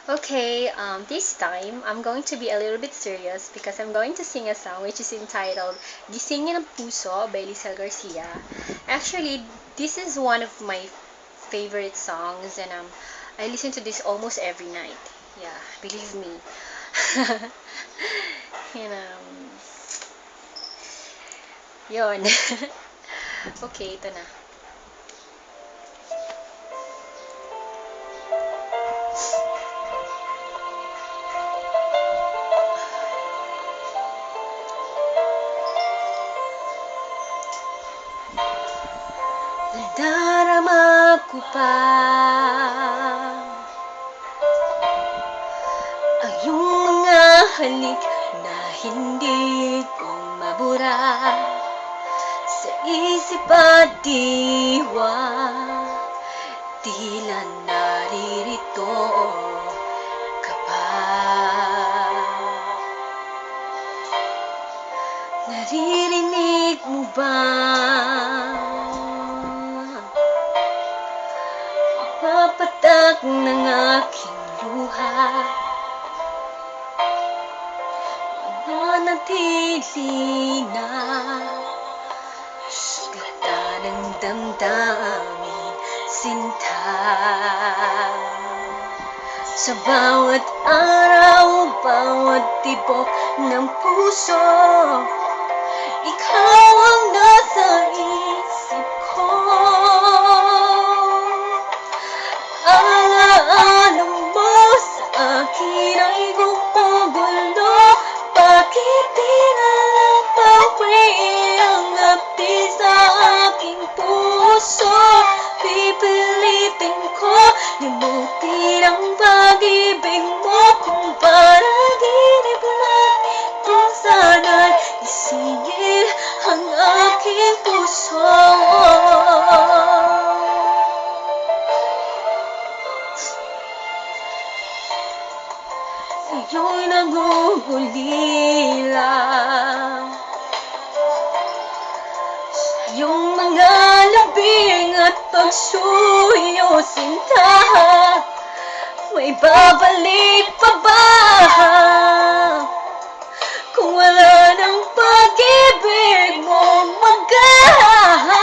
Okay, this time I'm going to be a little bit serious because I'm going to sing a song which is entitled Gisingin ng Puso by Lizelle Garcia. Actually, this is one of my favorite songs and I listen to this almost every night. Yeah, believe me. you know, Yon. Okay, ito na. Nadarama ko pa ang iyong mga halik na hindi ko mabura sa isip at diwa. Tila naririto ka pa. Naririnig mo ba papatak ng aking luha? Manatili na sugatan ng damdamin, sinta. Sa bawat araw, bawat tibok ng puso, ikaw ang nasa isip ko. Alaala mo sa akin ay gumugulo. Bakit di na lang pawi ang hapdi sa aking puso? Pipilitin ko limutin ang pag-ibig mo. Kung panaginip lang ito, sana'y isingin ang aking puso. Sa'yo'y nagugulila sa iyong mga labing at pagsuyo, sinta. May babalik pa ba kung wala ng pag-ibig mo magahas?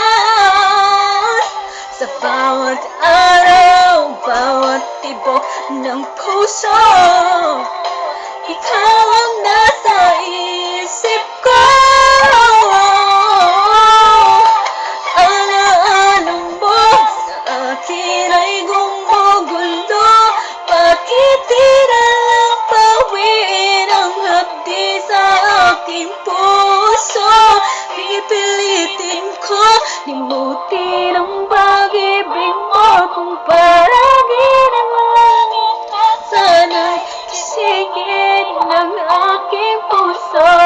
Sa bawat araw, bawat tibok ng puso, ikaw ang nasa isip ko. Alaala mo sa akin ay gumugulo. Bakit di na lang pawin ang hapdi sa aking puso? Pipilitin ko limutin ang pag-ibig mo. Kung panaginip lang ito, sana'y kisingin ng aking puso.